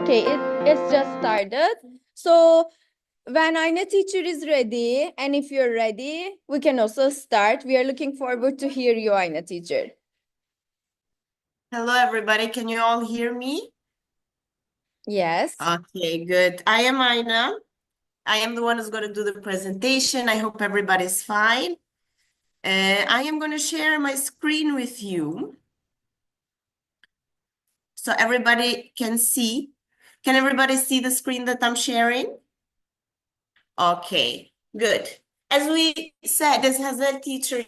Okay, it's just started. So when Aina teacher is ready, and if you're ready, we can also start. We are looking forward to hear you, Aina teacher. Hello, everybody. Can you all hear me? Yes. Okay, good. I am Aina. I am the one who's going to do the presentation. I hope everybody's fine. I am going to share my screen with you so everybody can see. Can everybody see the screen that I'm sharing? Okay, good. As we said, as Hazel teacher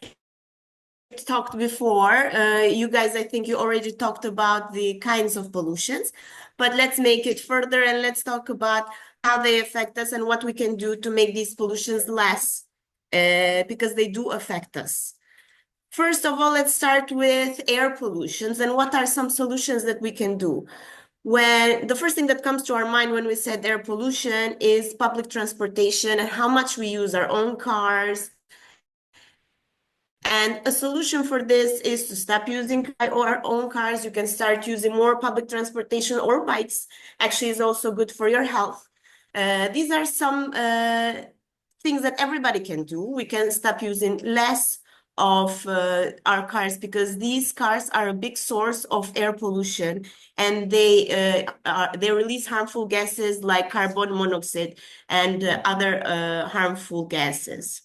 talked before, you guys, I think you already talked about the kinds of pollutions, but let's make it further and let's talk about how they affect us and what we can do to make these pollutions less, because they do affect us. First of all, let's start with air pollutions and what are some solutions that we can do. When the first thing that comes to our mind when we said air pollution is public transportation and how much we use our own cars. And a solution for this is to stop using our own cars. You can start using more public transportation or bikes. Actually, is also good for your health. These are some things that everybody can do. We can stop using less of our cars because these cars are a big source of air pollution and they release harmful gases like carbon monoxide and other harmful gases.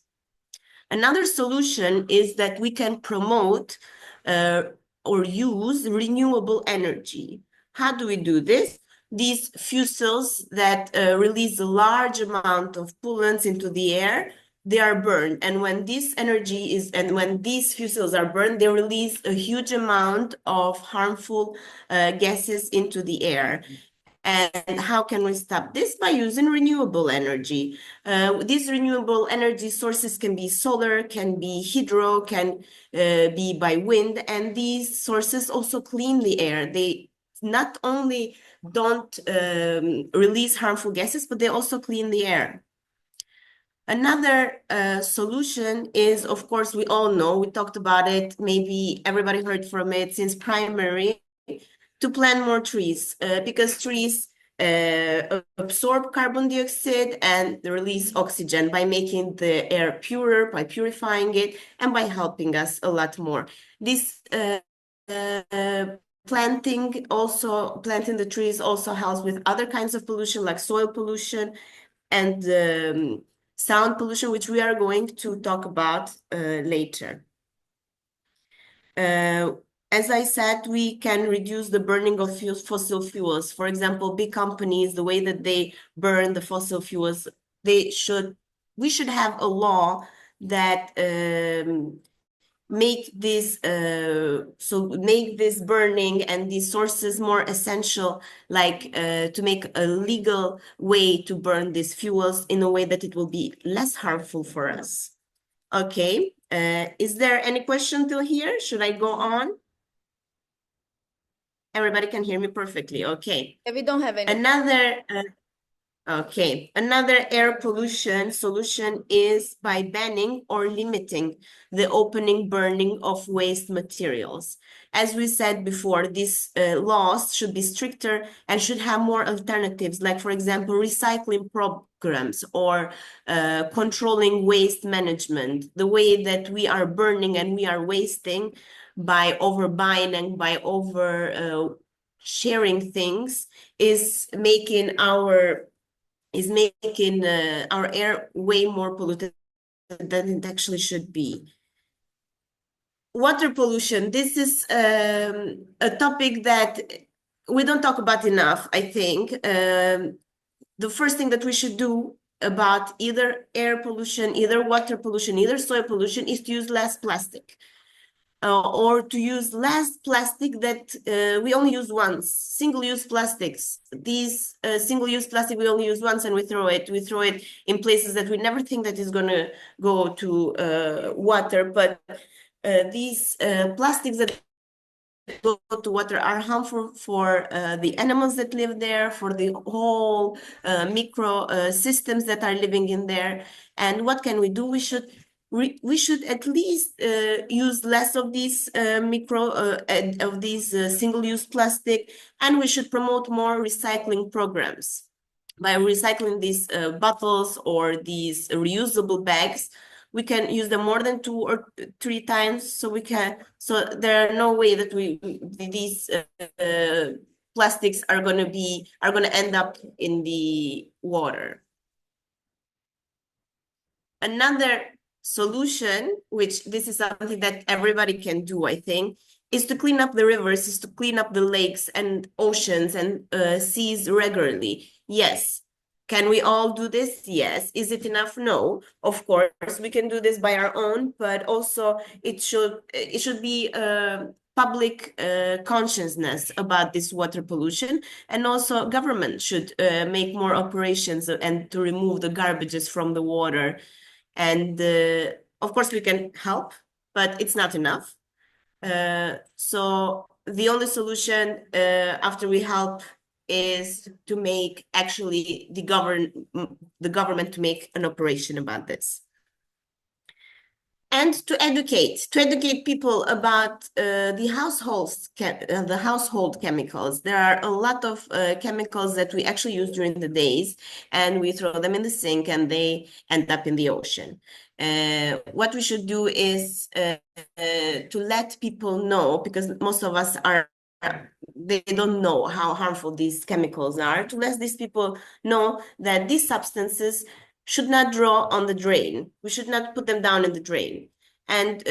Another solution is that we can promote or use renewable energy. How do we do this? These fuels that release a large amount of pollutants into the air, they are burned. And when this energy is, and when these fuels are burned, they release a huge amount of harmful gases into the air. And how can we stop this? By using renewable energy. These renewable energy sources can be solar, can be hydro, can be by wind, and these sources also clean the air. They not only don't release harmful gases, but they also clean the air. Another solution is, of course, we all know, we talked about it, maybe everybody heard from it since primary, to plant more trees because trees absorb carbon dioxide and release oxygen by making the air purer, by purifying it, and by helping us a lot more. This planting the trees also helps with other kinds of pollution like soil pollution and sound pollution, which we are going to talk about later. As I said, we can reduce the burning of fossil fuels. For example, big companies, the way that they burn the fossil fuels, we should have a law that make this burning and these sources more essential, like to make a legal way to burn these fuels in a way that it will be less harmful for us. Okay, is there any question till here? Should I go on? Everybody can hear me perfectly. Okay. We don't have any. Another air pollution solution is by banning or limiting the opening burning of waste materials. As we said before, these laws should be stricter and should have more alternatives, like, for example, recycling programs or controlling waste management. The way that we are burning and we are wasting by overbuying and by over sharing things is making our air way more polluted than it actually should be. Water pollution. This is a topic that we don't talk about enough, I think. The first thing that we should do about either air pollution, either water pollution, either soil pollution is to use less plastic. Or to use less plastic that we only use once, single-use plastics. These single-use plastic we only use once and we throw it. We throw it in places that we never think that is going to go to water. But these plastics that go to water are harmful for the animals that live there, for the whole micro systems that are living in there. And what can we do? We should we should at least use less of these single-use plastic, and we should promote more recycling programs. By recycling these bottles or these reusable bags, we can use them more than 2 or 3 times. So there are no way that these plastics are going to end up in the water. Another solution, which this is something that everybody can do, I think, is to clean up the rivers, is to clean up the lakes and oceans and seas regularly. Yes. Can we all do this? Yes. Is it enough? No. Of course, we can do this by our own, but also it should be public consciousness about this water pollution, and also government should make more operations and to remove the garbages from the water. And of course, we can help, but it's not enough. So the only solution after we help is to make actually the government to make an operation about this. And to educate people about the household chemicals. There are a lot of chemicals that we actually use during the days, and we throw them in the sink and they end up in the ocean. What we should do is to let people know, because most of us they don't know how harmful these chemicals are, to let these people know that these substances should not draw on the drain. We should not put them down in the drain. And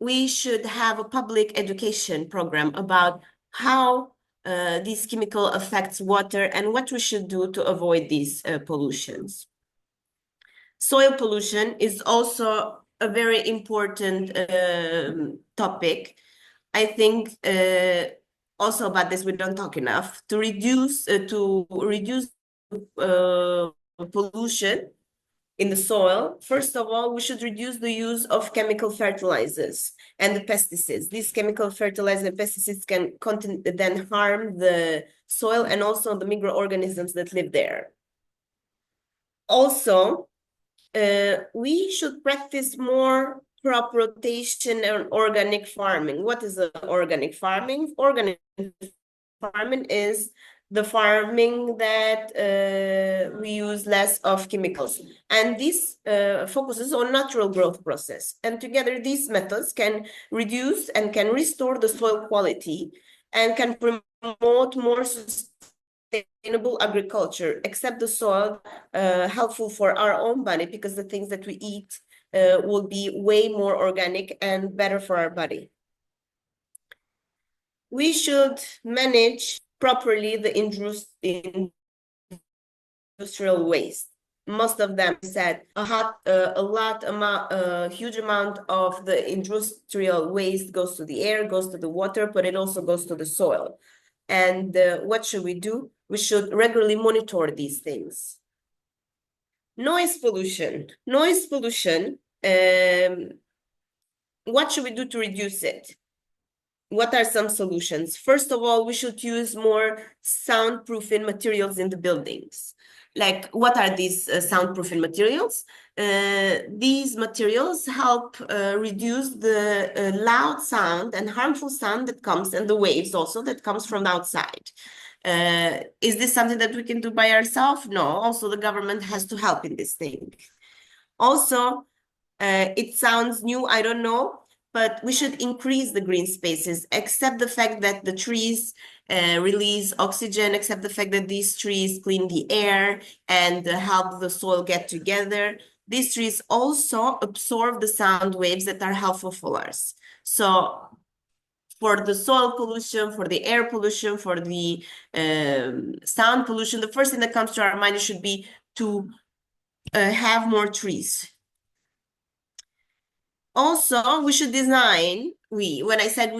we should have a public education program about how this chemical affects water and what we should do to avoid these pollutions. Soil pollution is also a very important topic. I think also about this we don't talk enough. To reduce pollution in the soil, first of all, we should reduce the use of chemical fertilizers and the pesticides. These chemical fertilizers and pesticides can then harm the soil and also the microorganisms that live there. Also, we should practice more crop rotation and organic farming. What is organic farming? Organic farming is the farming that we use less of chemicals, and this focuses on natural growth process. And together, these methods can reduce and can restore the soil quality and can promote more sustainable agriculture, except the soil helpful for our own body, because the things that we eat will be way more organic and better for our body. We should manage properly the industrial waste. Most of them said a huge amount of the industrial waste goes to the air, goes to the water, but it also goes to the soil. And what should we do? We should regularly monitor these things. Noise pollution. Noise pollution, what should we do to reduce it? What are some solutions? First of all, we should use more soundproofing materials in the buildings. Like, what are these soundproofing materials? These materials help reduce the loud sound and harmful sound that comes, and the waves also that comes from outside. Is this something that we can do by ourselves? No, also the government has to help in this thing. Also, it sounds new, I don't know, but we should increase the green spaces, accept the fact that the trees release oxygen, accept the fact that these trees clean the air and help the soil get together. These trees also absorb the sound waves that are helpful for us. So for the soil pollution, for the air pollution, for the sound pollution, the first thing that comes to our mind should be to have more trees. Also, we should design, when I said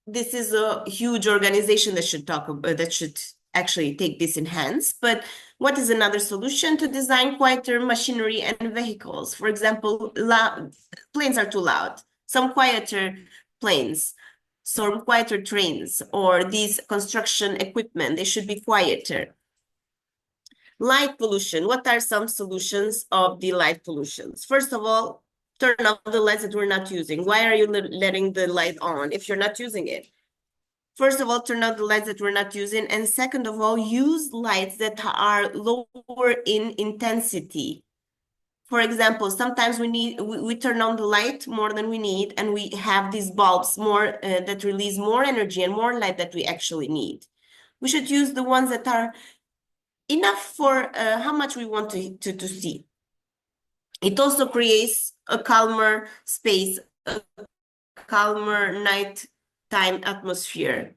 this is a huge organization that should actually take this in hands. But what is another solution? To design quieter machinery and vehicles. For example, planes are too loud. Some quieter planes, some quieter trains, or these construction equipment, they should be quieter. Light pollution. What are some solutions of the light pollutions? First of all, turn off the lights that we're not using? Why are you letting the light on if you're not using it? First of all, turn off the lights that we're not using. And second of all, use lights that are lower in intensity. For example, sometimes we turn on the light more than we need, and we have these bulbs more that release more energy and more light that we actually need. We should use the ones that are enough for how much we want to see. It also creates a calmer space, a calmer nighttime atmosphere,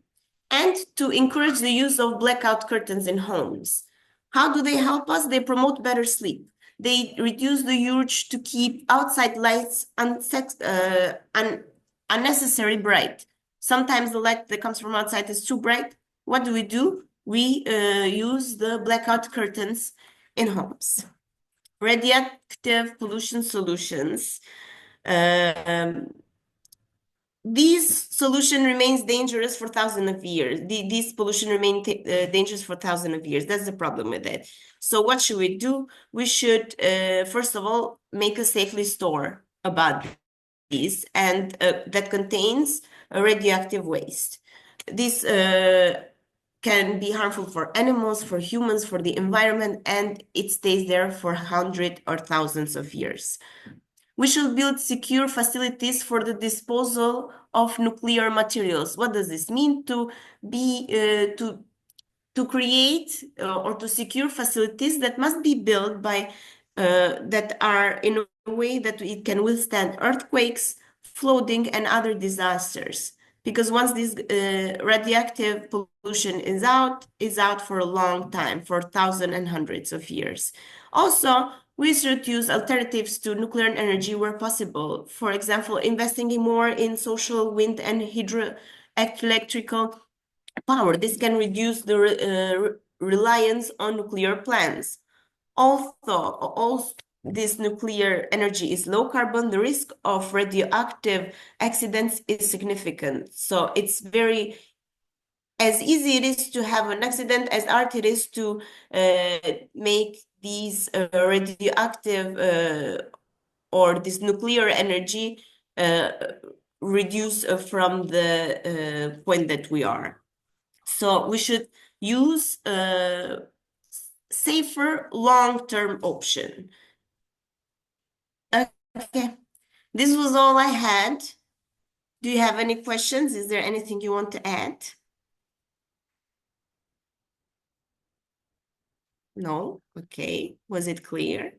and to encourage the use of blackout curtains in homes. How do they help us? They promote better sleep. They reduce the urge to keep outside lights unnecessarily bright. Sometimes the light that comes from outside is too bright. What do? We use the blackout curtains in homes. Radioactive pollution solutions. This solution remains dangerous for thousands of years. This pollution remains dangerous for thousands of years. That's the problem with it. So what should we do? We should, first of all, make a safely store about these, and that contains radioactive waste. This can be harmful for animals, for humans, for the environment, and it stays there for hundreds or thousands of years. We should build secure facilities for the disposal of nuclear materials. What does this mean? To create or to secure facilities that must be built by that are in a way that it can withstand earthquakes, flooding, and other disasters. Because once this radioactive pollution is out for a long time, for thousands and hundreds of years. Also, we should use alternatives to nuclear energy where possible. For example, investing more in social wind and hydroelectrical power. This can reduce the reliance on nuclear plants. Also, this nuclear energy is low carbon, the risk of radioactive accidents is significant. So it's very as easy it is to have an accident as hard it is to make these radioactive or this nuclear energy reduce from the point that we are. So we should use a safer long-term option. Okay, this was all I had. Do you have any questions? Is there anything you want to add? No? Okay. Was it clear?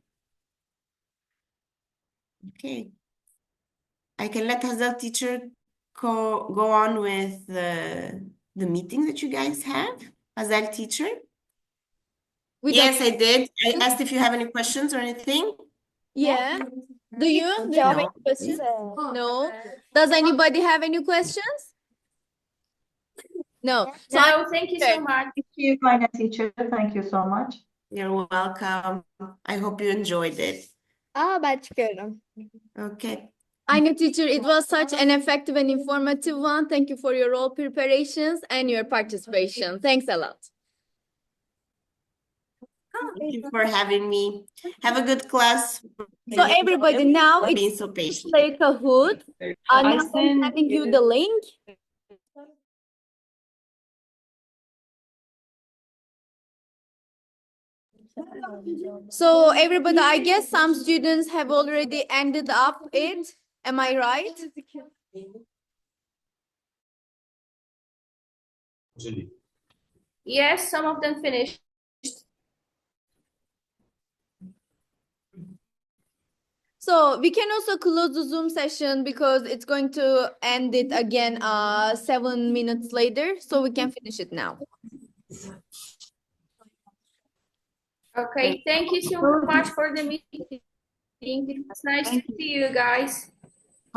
Okay. I can let Hazel teacher go on with the meeting that you guys have. Hazel teacher? Yes, I did. I asked if you have any questions or anything. Yeah. Do you have No. any questions? No. Does anybody have any questions? No. So No, thank you so much. Thank you, Ayna teacher. Thank you so much. You're welcome. I hope you enjoyed it. ben çıkıyorum. Okay. Ayna teacher, it was such an effective and informative one. Thank you for your all preparations and your participation. Thanks a lot. Thank you for having me. Have a good class. So everybody, now For it's being so patient. play Kahoot. Now I'm send sending you the link. So everybody, I guess some students have already ended up it. Am I right? Yes, some of them finished. So we can also close the Zoom session because it's going to end it again 7 minutes later. So we can finish it now. Okay, thank you so much for the meeting. It's nice to see you guys.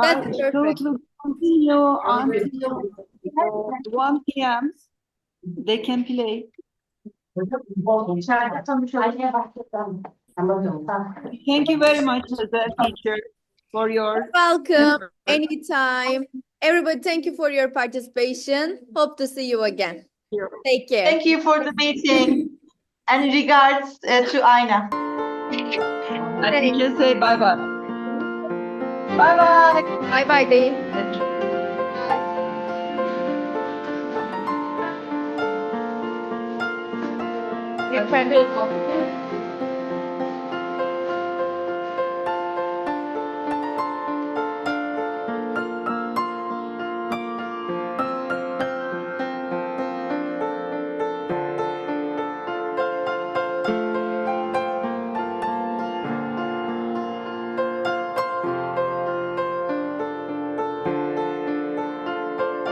That's It perfect. will continue until 1 p.m. They can play. Thank you very much, Hazel teacher, for your Welcome anytime. Everybody, thank you for your participation. Hope to see you again. Take care. Thank you for the meeting and regards to Ayna. and you can say bye-bye. Bye-bye. Bye bye, Dee. Your friend is